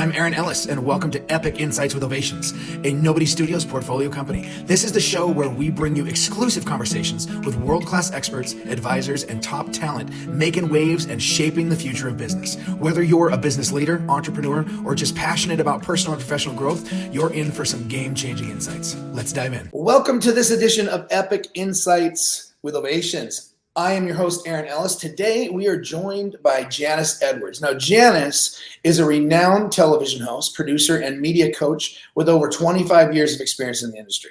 I'm Aaron Ellis, and welcome to Epic Insights with Ovationz, a Nobody Studios portfolio company. This is the show where we bring you exclusive conversations with world-class experts, advisors, and top talent making waves and shaping the future of business. Whether you're a business leader, entrepreneur, or just passionate about personal and professional growth, you're in for some game-changing insights. Let's dive in. Welcome to this edition of Epic Insights with Ovationz. I am your host, Aaron Ellis. Today, we are joined by Janice Edwards. Now, Janice is a renowned television host, producer, and media coach with over 25 years of experience in the industry.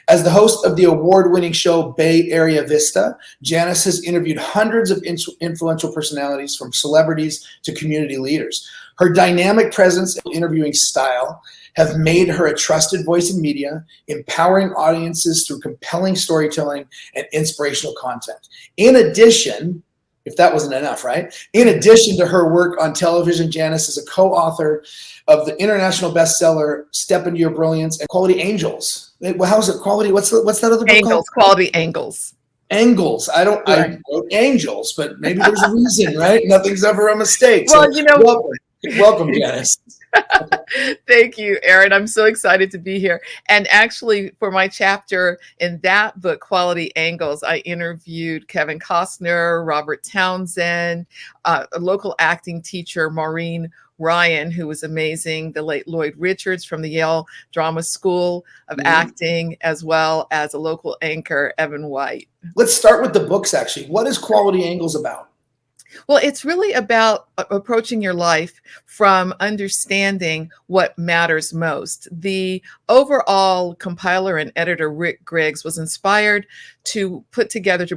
As the host of the award-winning show Area Vista, Janice has interviewed hundreds of influential personalities, from celebrities to community leaders. Her dynamic presence and interviewing style have made her a trusted voice in media, empowering audiences through compelling storytelling and inspirational content. In addition, if that wasn't enough, right? In addition to her work on television, Janice is a co-author of the international bestseller, Step Into Your Brilliance and Quality Angels. How is it? Quality? What's that other book called? Quality Angles. Angles. I wrote angels, but maybe there's a reason, right? Nothing's ever a mistake. Well, so, welcome, Janice. Thank you, Aaron. I'm so excited to be here. And actually, for my chapter in that book, Quality Angles, I interviewed Kevin Costner, Robert Townsend, a local acting teacher, Maureen Ryan, who was amazing, the late Lloyd Richards from the Yale Drama School of Acting, as well as a local anchor, Evan White. Let's start with the books, actually. What is Quality Angles about? Well, it's really about approaching your life from understanding what matters most. The overall compiler and editor, Rick Griggs, was inspired to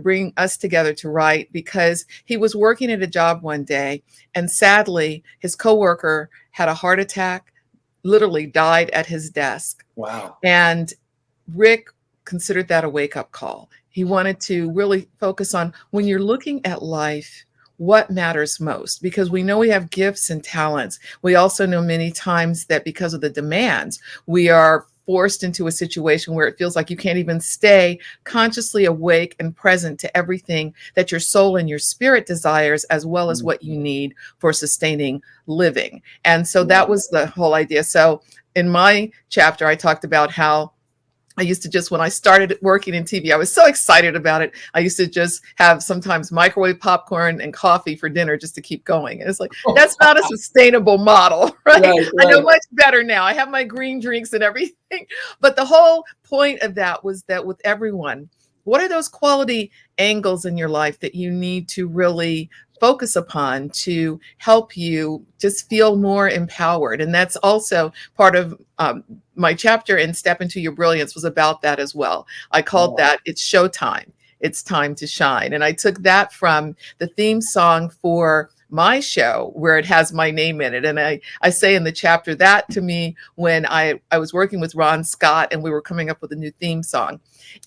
bring us together to write because he was working at a job one day, and sadly, his coworker had a heart attack, literally died at his desk. Wow. And Rick considered that a wake-up call. He wanted to really focus on, when you're looking at life, what matters most, because we know we have gifts and talents. We also know many times that because of the demands, we are forced into a situation where it feels like you can't even stay consciously awake and present to everything that your soul and your spirit desires, as well as what you need for sustaining living. And so that was the whole idea. So in my chapter, I talked about how I used to when I started working in TV, I was so excited about it. I used to just have sometimes microwave popcorn and coffee for dinner just to keep going. And it's like, that's not a sustainable model, right? Right. I know much better now. I have my green drinks and everything. But the whole point of that was that with everyone, what are those quality angles in your life that you need to really focus upon to help you just feel more empowered? And that's also part of my chapter in Step Into Your Brilliance was about that as well. I called that It's Showtime. It's Time to Shine. And I took that from the theme song for my show, where it has my name in it. And I say in the chapter that, to me, when I was working with Ron Scott and we were coming up with a new theme song,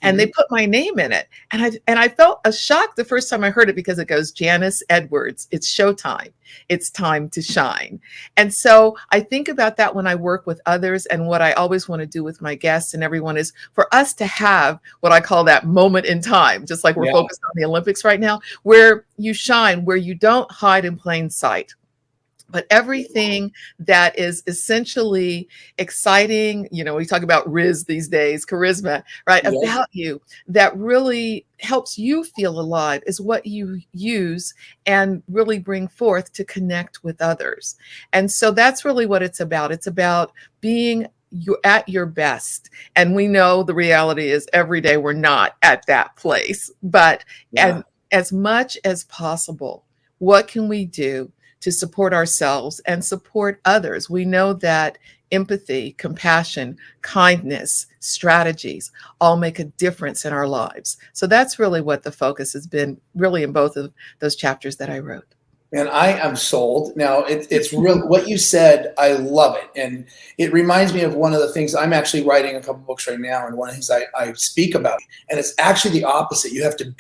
and they put my name in it. And I felt a shock the first time I heard it, because it goes, Janice Edwards, it's showtime. It's time to shine. And so I think about that when I work with others, and what I always want to do with my guests and everyone is for us to have what I call that moment in time, just like we're focused on the Olympics right now, where you shine, where you don't hide in plain sight. But everything that is essentially exciting, we talk about Riz these days, charisma, right? Yeah. About you, that really helps you feel alive, is what you use and really bring forth to connect with others. And so that's really what it's about. It's about being at your best. And we know the reality is every day we're not at that place. But as much as possible, what can we do to support ourselves and support others? We know that empathy, compassion, kindness, strategies all make a difference in our lives. So that's really what the focus has been, really, in both of those chapters that I wrote. And I am sold. Now, it's real. What you said, I love it. And it reminds me of one of the things, I'm actually writing a couple books right now, and one of the things I speak about. And it's actually the opposite. You have to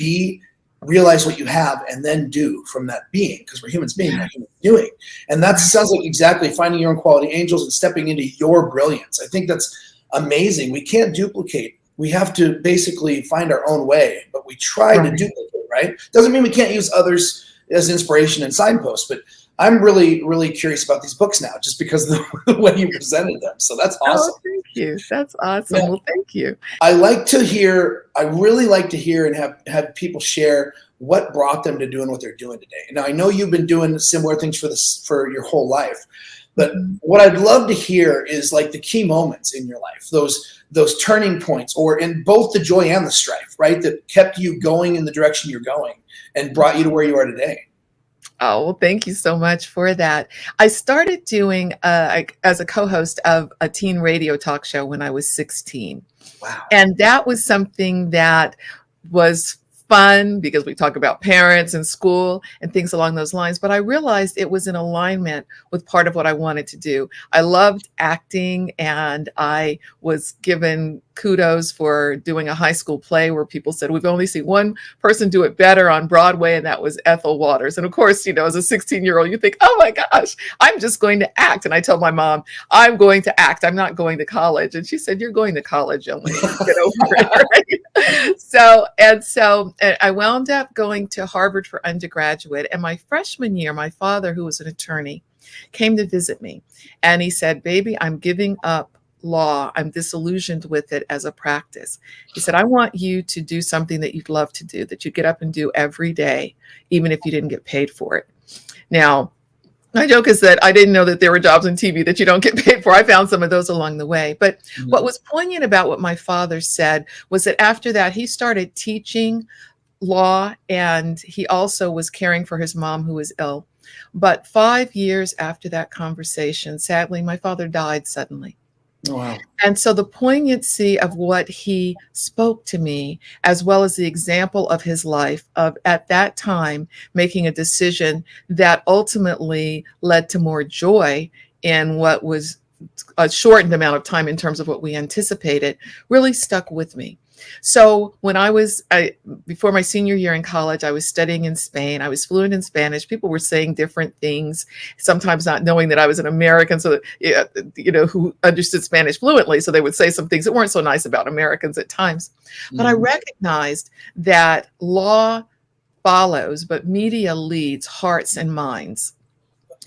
realize what you have and then do from that being, because we're humans being, not humans doing. And that sounds like exactly finding your own quality angels and stepping into your brilliance. I think that's amazing. We can't duplicate. We have to basically find our own way, but we try to duplicate, right? Doesn't mean we can't use others as inspiration and signposts, but I'm really, really curious about these books now, just because of the way you presented them. So that's awesome. Oh, thank you. That's awesome. Yeah. Well, thank you. I really like to hear and have people share what brought them to doing what they're doing today. Now, I know you've been doing similar things for your whole life, but what I'd love to hear is like the key moments in your life, those turning points, or in both the joy and the strife, right? That kept you going in the direction you're going and brought you to where you are today. Oh, well, thank you so much for that. I started doing as a co-host of a teen radio talk show when I was 16. Wow. And that was something that was fun because we talk about parents and school and things along those lines. But I realized it was in alignment with part of what I wanted to do. I loved acting, and I was given kudos for doing a high school play where people said, we've only seen one person do it better on Broadway, and that was Ethel Waters. And of course, as a 16-year-old, you think, oh my gosh, I'm just going to act. And I told my mom, I'm going to act. I'm not going to college. And she said, you're going to college, young lady. Get over it. Right? So I wound up going to Harvard for undergraduate. And my freshman year, my father, who was an attorney, came to visit me. And he said, baby, I'm giving up law. I'm disillusioned with it as a practice. He said, I want you to do something that you'd love to do, that you get up and do every day, even if you didn't get paid for it. Now, my joke is that I didn't know that there were jobs on TV that you don't get paid for. I found some of those along the way. But what was poignant about what my father said was that after that, he started teaching law, and he also was caring for his mom, who was ill. But 5 years after that conversation, sadly, my father died suddenly. Oh, wow. And so the poignancy of what he spoke to me, as well as the example of his life of at that time making a decision that ultimately led to more joy in what was a shortened amount of time in terms of what we anticipated, really stuck with me. So when before my senior year in college, I was studying in Spain. I was fluent in Spanish. People were saying different things, sometimes not knowing that I was an American, so that, who understood Spanish fluently. So they would say some things that weren't so nice about Americans at times. But I recognized that law follows, but media leads hearts and minds.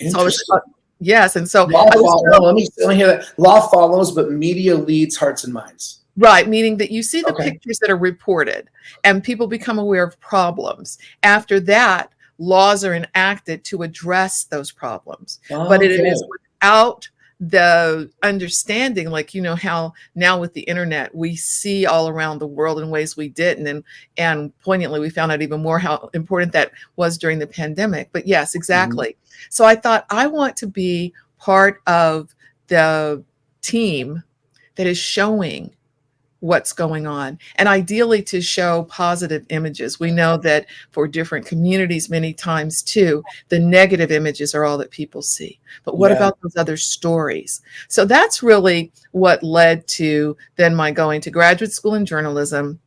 Interesting. Yes. And so let me hear that. Law follows, but media leads hearts and minds. Right, meaning that you see the pictures that are reported and people become aware of problems. After that, laws are enacted to address those problems. But it is without the understanding, like, how now with the internet, we see all around the world in ways we didn't. And poignantly, we found out even more how important that was during the pandemic. But yes, exactly. So I thought I want to be part of the team that is showing what's going on, and ideally to show positive images. We know that for different communities, many times too, the negative images are all that people see. But what about those other stories? So that's really what led to then my going to graduate school in journalism.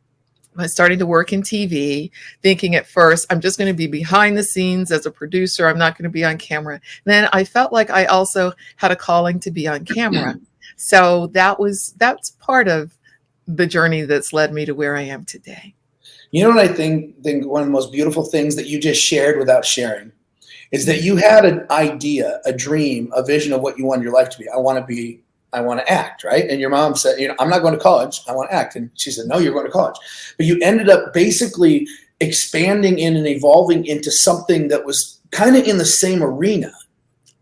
I started to work in TV, thinking at first, I'm just going to be behind the scenes as a producer. I'm not going to be on camera. And then I felt like I also had a calling to be on camera. So that's part of the journey that's led me to where I am today. You know what I think one of the most beautiful things that you just shared without sharing is that you had an idea, a dream, a vision of what you wanted your life to be. I want to act, right? And your mom said, I'm not going to college. I want to act. And she said, no, you're going to college. But you ended up basically expanding in and evolving into something that was kind of in the same arena.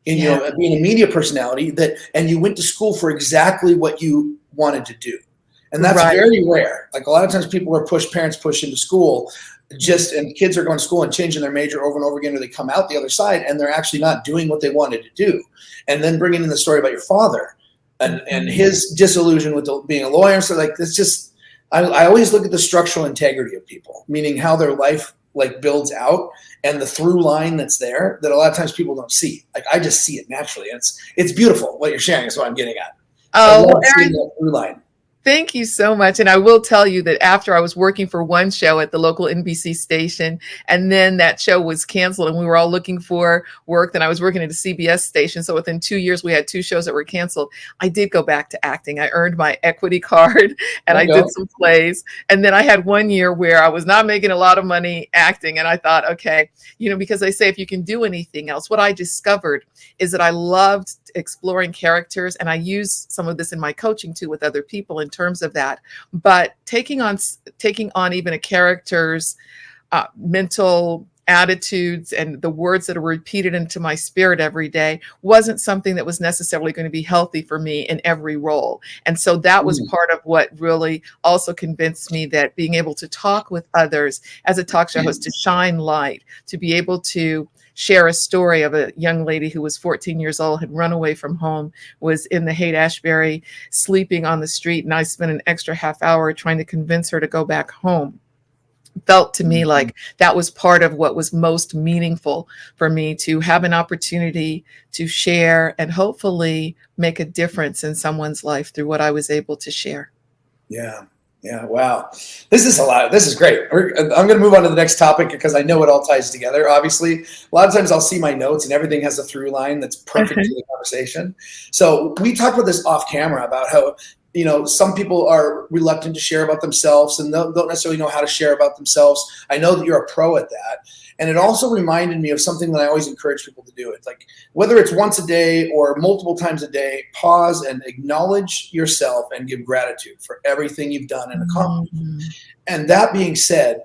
In being a media personality, and you went to school for exactly what you wanted to do. And that's very rare. Like a lot of times parents push into school and kids are going to school and changing their major over and over again, or they come out the other side and they're actually not doing what they wanted to do. And then bringing in the story about your father and his disillusion with being a lawyer. So like, it's just, I always look at the structural integrity of people, meaning how their life like builds out and the through line that's there that a lot of times people don't see. Like I just see it naturally. And it's beautiful. What you're sharing is what I'm getting at. Oh, Aaron, that through line. Thank you so much. And I will tell you that after I was working for one show at the local NBC station, and then that show was canceled and we were all looking for work, then I was working at a CBS station. So within 2 years, we had two shows that were canceled. I did go back to acting. I earned my equity card and There I you did go. some plays. And then I had 1 year where I was not making a lot of money acting. And I thought, okay, because they say if you can do anything else, what I discovered is that I loved exploring characters, and I use some of this in my coaching too with other people in terms of that. But taking on even a character's mental attitudes and the words that are repeated into my spirit every day wasn't something that was necessarily going to be healthy for me in every role. And so that was part of what really also convinced me that being able to talk with others as a talk show host, to shine light, to be able to share a story of a young lady who was 14 years old, had run away from home, was in the Haight-Ashbury, sleeping on the street, and I spent an extra half hour trying to convince her to go back home. Felt to me like that was part of what was most meaningful for me, to have an opportunity to share and hopefully make a difference in someone's life through what I was able to share. Yeah. Yeah. Wow. This is a lot. This is great. I'm going to move on to the next topic because I know it all ties together. Obviously, a lot of times I'll see my notes and everything has a through line that's perfect for the conversation. So we talked about this off camera about how, some people are reluctant to share about themselves and don't necessarily know how to share about themselves. I know that you're a pro at that. And it also reminded me of something that I always encourage people to do. It's like, whether it's once a day or multiple times a day, pause and acknowledge yourself and give gratitude for everything you've done and accomplished. And that being said,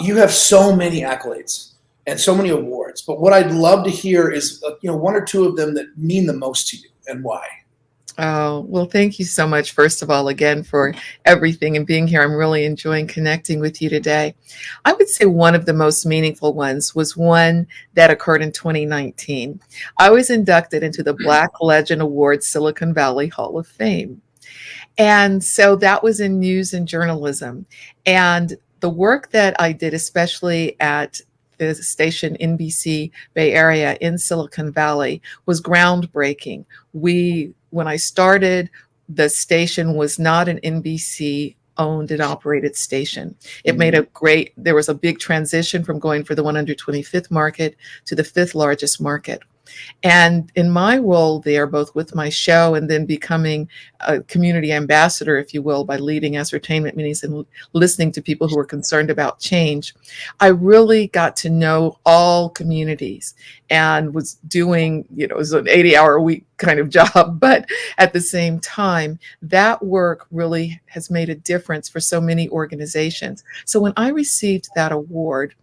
you have so many accolades and so many awards, but what I'd love to hear is, one or two of them that mean the most to you and why. Oh, well, thank you so much, first of all, again, for everything and being here. I'm really enjoying connecting with you today. I would say one of the most meaningful ones was one that occurred in 2019. I was inducted into the Black Legend Awards Silicon Valley Hall of Fame. And so that was in news and journalism. And the work that I did, especially at the station NBC Bay Area in Silicon Valley, was groundbreaking. When I started, the station was not an NBC owned and operated station. It made there was a big transition from going for the 125th market to the 5th largest market. And in my role there, both with my show and then becoming a community ambassador, if you will, by leading ascertainment meetings and listening to people who were concerned about change, I really got to know all communities and was doing, it was an 80-hour-a-week kind of job. But at the same time, that work really has made a difference for so many organizations. So when I received that award,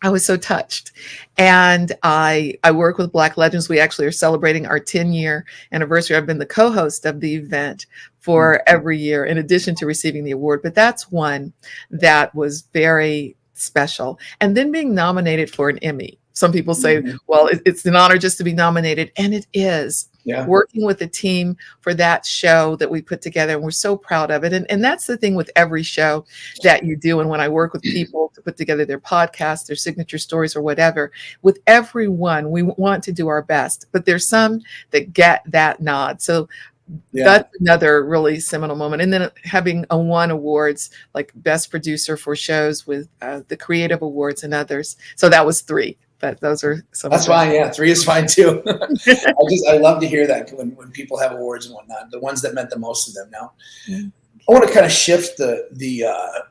I was so touched. And I work with Black Legends. We actually are celebrating our 10-year anniversary. I've been the co-host of the event for every year, in addition to receiving the award. But that's one that was very special. And then being nominated for an Emmy. Some people say, well, it's an honor just to be nominated. And it is. Yeah. Working with the team for that show that we put together, and we're so proud of it. And that's the thing with every show that you do. And when I work with people to put together their podcasts, their signature stories, or whatever, with everyone, we want to do our best. But there's some that get that nod. So that's another really seminal moment. And then having won awards like Best Producer for shows with the Creative Awards and others. So that was 3. But those are some. That's fine. Yeah, 3 is fine too. I love to hear that when people have awards and whatnot. The ones that meant the most to them. Now, I want to kind of shift the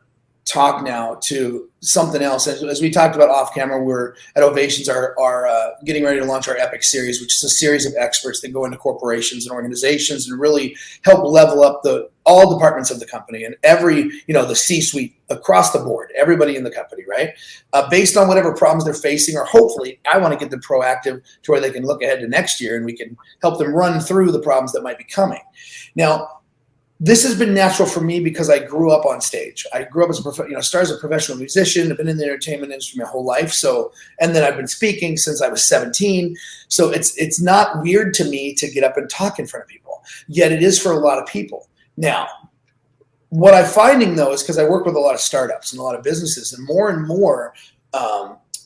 talk now to something else. As we talked about off camera, we're at Ovationz are getting ready to launch our Epic series, which is a series of experts that go into corporations and organizations and really help level up all departments of the company and the C-suite across the board, everybody in the company, right? Based on whatever problems they're facing, or hopefully I want to get them proactive to where they can look ahead to next year and we can help them run through the problems that might be coming. Now, this has been natural for me because I grew up on stage. I grew up as started as a professional musician. I've been in the entertainment industry my whole life. And then I've been speaking since I was 17. So it's not weird to me to get up and talk in front of people. Yet it is for a lot of people. Now, what I'm finding though is because I work with a lot of startups and a lot of businesses, and more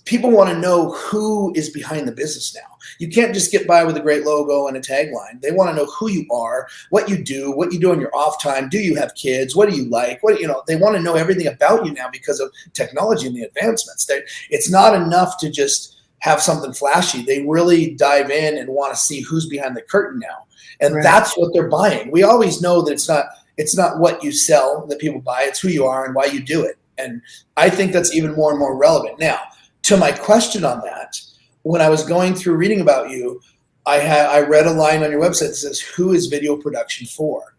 people want to know who is behind the business now. You can't just get by with a great logo and a tagline. They want to know who you are, what you do in your off time. Do you have kids? What do you like? They want to know everything about you now because of technology and the advancements. It's not enough to just have something flashy. They really dive in and want to see who's behind the curtain now. And that's what they're buying. We always know that it's not what you sell that people buy. It's who you are and why you do it. And I think that's even more and more relevant. Now, to my question on that, when I was going through reading about you, I read a line on your website that says, "Who is video production for?"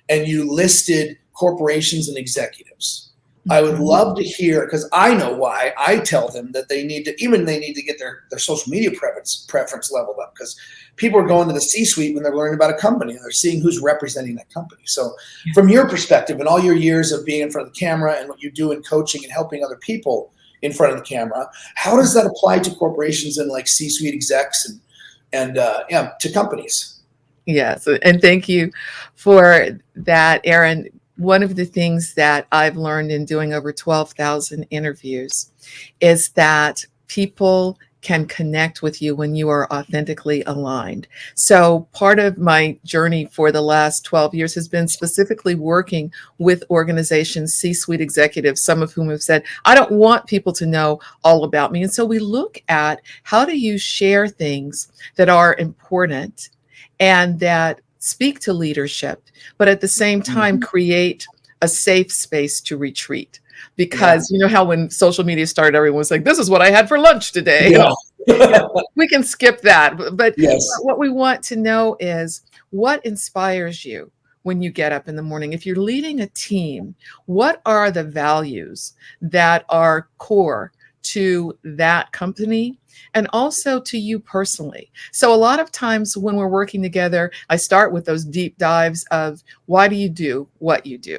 And you listed corporations and executives. I would love to hear, because I know why. I tell them that they need to get their social media preference leveled up, because people are going to the C-suite when they're learning about a company and they're seeing who's representing that company. So from your perspective and all your years of being in front of the camera and what you do in coaching and helping other people in front of the camera, how does that apply to corporations and like C-suite execs and to companies? Yes, and thank you for that, Aaron. One of the things that I've learned in doing over 12,000 interviews is that people can connect with you when you are authentically aligned. So part of my journey for the last 12 years has been specifically working with organizations, C-suite executives, some of whom have said, I don't want people to know all about me. And so we look at how do you share things that are important and that speak to leadership, but at the same time create a safe space to retreat. Because you know how when social media started, everyone was like, this is what I had for lunch today. Yeah. We can skip that. But what we want to know is what inspires you when you get up in the morning. If you're leading a team, what are the values that are core to that company and also to you personally? So a lot of times when we're working together, I start with those deep dives of why do you do what you do?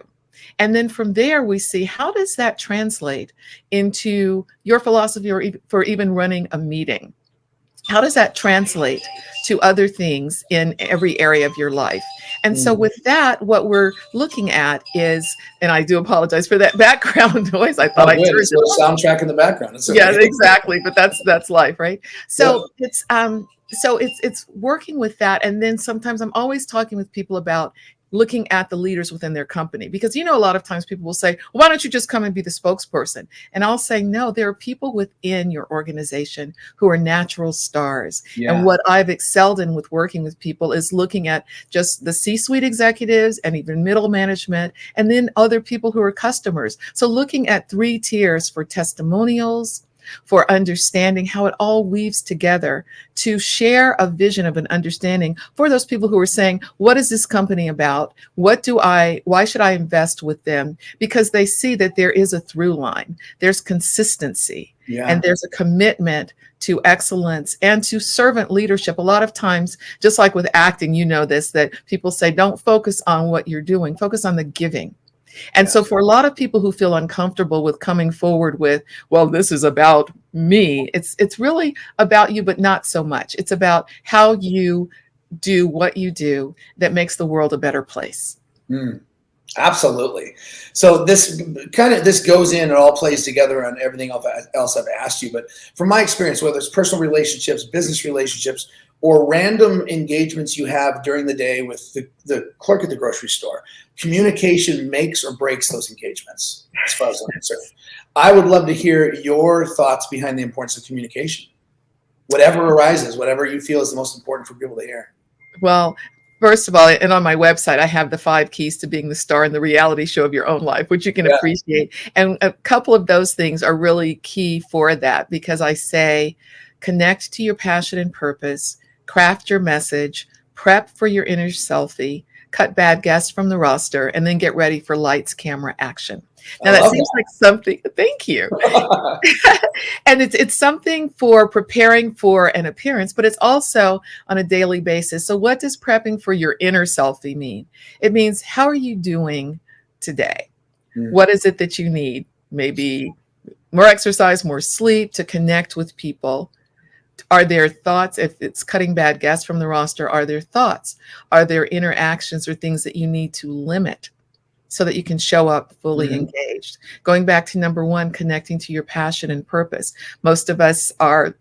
And then from there, we see how does that translate into your philosophy for even running a meeting? How does that translate to other things in every area of your life? And so with that, what we're looking at is, and I do apologize for that background noise. I thought I turned it on. Soundtrack in the background. It's okay. Yeah, exactly. But that's life, right? So it's working with that. And then sometimes I'm always talking with people about looking at the leaders within their company, because a lot of times people will say, well, why don't you just come and be the spokesperson? And I'll say, no, there are people within your organization who are natural stars. And what I've excelled in with working with people is looking at just the C-suite executives and even middle management, and then other people who are customers. So looking at 3 tiers for testimonials, for understanding how it all weaves together to share a vision of an understanding for those people who are saying, what is this company about? Why should I invest with them? Because they see that there is a through line, there's consistency, and there's a commitment to excellence and to servant leadership. A lot of times, just like with acting, that people say, don't focus on what you're doing, focus on the giving. And so for a lot of people who feel uncomfortable with coming forward with, well, this is about me, it's really about you, but not so much. It's about how you do what you do that makes the world a better place. Absolutely. So this goes in and all plays together on everything else I've asked you. But from my experience, whether it's personal relationships, business relationships, or random engagements you have during the day with the clerk at the grocery store, communication makes or breaks those engagements, as far as I'm concerned. I would love to hear your thoughts behind the importance of communication. Whatever arises, whatever you feel is the most important for people to hear. Well, first of all, and on my website, I have the 5 keys to being the star in the reality show of your own life, which you can appreciate. And a couple of those things are really key for that, because I say, connect to your passion and purpose, craft your message, prep for your inner selfie, cut bad guests from the roster, and then get ready for lights, camera, action. Now that seems like something, thank you. And it's something for preparing for an appearance, but it's also on a daily basis. So what does prepping for your inner selfie mean? It means, how are you doing today? What is it that you need? Maybe more exercise, more sleep, to connect with people. Are there thoughts, if it's cutting bad guests from the roster, are there thoughts? Are there interactions or things that you need to limit? so that you can show up fully Mhm. engaged. Going back to number one, connecting to your passion and purpose. Most of us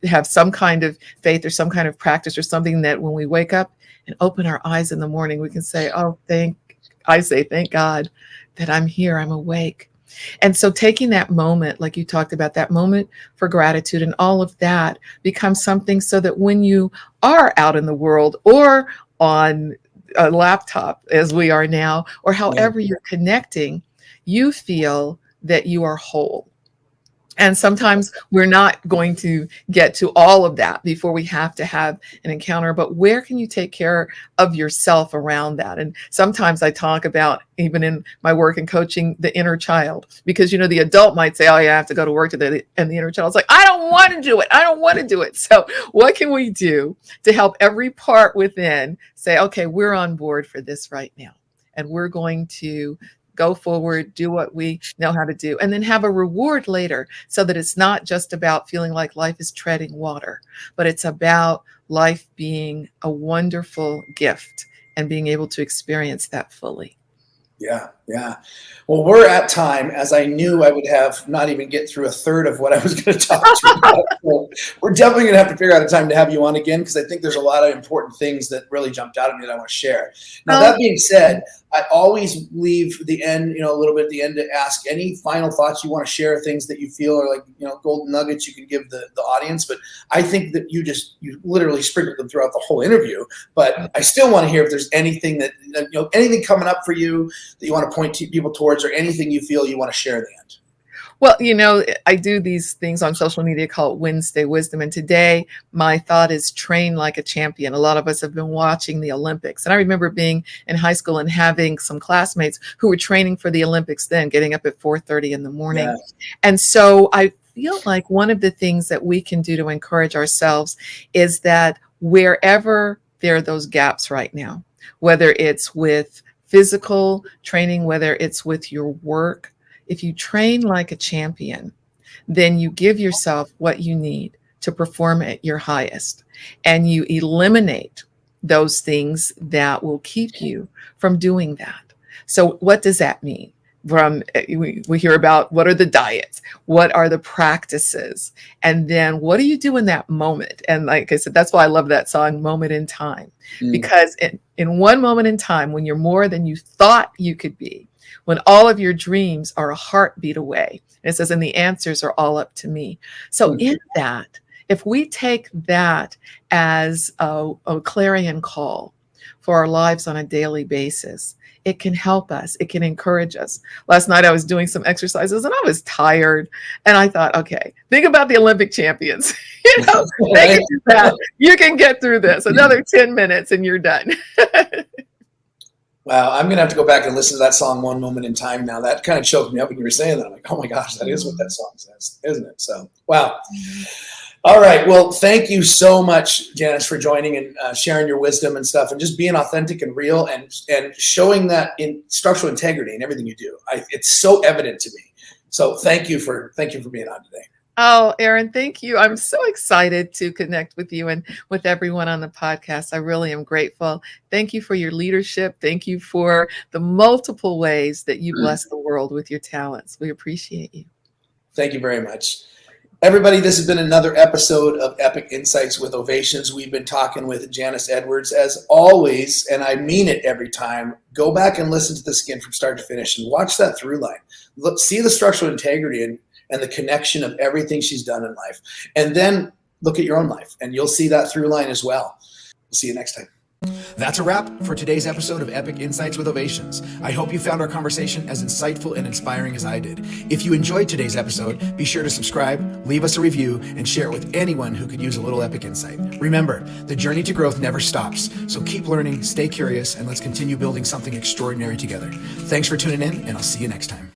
have some kind of faith or some kind of practice or something that when we wake up and open our eyes in the morning, we can say, oh, thank God that I'm here, I'm awake. And so taking that moment, like you talked about, that moment for gratitude and all of that becomes something so that when you are out in the world or on a laptop as we are now, or Yeah. however you're connecting, you feel that you are whole. And sometimes we're not going to get to all of that before we have to have an encounter, but where can you take care of yourself around that? And sometimes I talk about, even in my work and coaching, the inner child, because, the adult might say, oh, yeah, I have to go to work today. And the inner child's like, I don't want to do it. I don't want to do it. So what can we do to help every part within say, okay, we're on board for this right now. And we're going to go forward, do what we know how to do, and then have a reward later so that it's not just about feeling like life is treading water, but it's about life being a wonderful gift and being able to experience that fully. Yeah, yeah. Well, we're at time, as I knew I would have not even get through a third of what I was going to talk to you about. So we're definitely going to have to figure out a time to have you on again, because I think there's a lot of important things that really jumped out at me that I want to share. Now, that being said, I always leave the end, a little bit at the end to ask any final thoughts you want to share, things that you feel are like, golden nuggets you can give the audience. But I think that you literally sprinkled them throughout the whole interview. But I still want to hear if there's anything that, anything coming up for you that you want to point to people towards, or anything you feel you want to share in the end. Well, I do these things on social media called Wednesday Wisdom. And today my thought is train like a champion. A lot of us have been watching the Olympics. And I remember being in high school and having some classmates who were training for the Olympics then, getting up at 4:30 in the morning. Yeah. And so I feel like one of the things that we can do to encourage ourselves is that wherever there are those gaps right now, whether it's with physical training, whether it's with your work, if you train like a champion, then you give yourself what you need to perform at your highest, and you eliminate those things that will keep you from doing that. So what does that mean? We hear about what are the diets, what are the practices, and then what do you do in that moment? And like I said, that's why I love that song, Moment in Time, because in one moment in time, when you're more than you thought you could be, when all of your dreams are a heartbeat away, and it says, and the answers are all up to me. So in that, if we take that as a clarion call for our lives on a daily basis, it can help us. It can encourage us. Last night I was doing some exercises and I was tired, and I thought, okay, think about the Olympic champions. They can do that. You can get through this. Another 10 minutes and you're done. Wow, I'm going to have to go back and listen to that song, One Moment in Time now. That kind of choked me up when you were saying that. I'm like, oh my gosh, that is what that song says, isn't it? So, wow. All right. Well, thank you so much, Janice, for joining and sharing your wisdom and stuff, and just being authentic and real, and showing that in structural integrity in everything you do. It's so evident to me. So thank you for being on today. Oh, Aaron, thank you. I'm so excited to connect with you and with everyone on the podcast. I really am grateful. Thank you for your leadership. Thank you for the multiple ways that you bless the world with your talents. We appreciate you. Thank you very much. Everybody, this has been another episode of Epic Insights with Ovationz. We've been talking with Janice Edwards. As always, and I mean it every time, go back and listen to this again from start to finish and watch that through line. Look, see the structural integrity and the connection of everything she's done in life. And then look at your own life, and you'll see that through line as well. We'll see you next time. That's a wrap for today's episode of Epic Insights with Ovationz. I hope you found our conversation as insightful and inspiring as I did. If you enjoyed today's episode, be sure to subscribe, leave us a review, and share it with anyone who could use a little epic insight. Remember, the journey to growth never stops, so keep learning, stay curious, and let's continue building something extraordinary together. Thanks for tuning in, and I'll see you next time.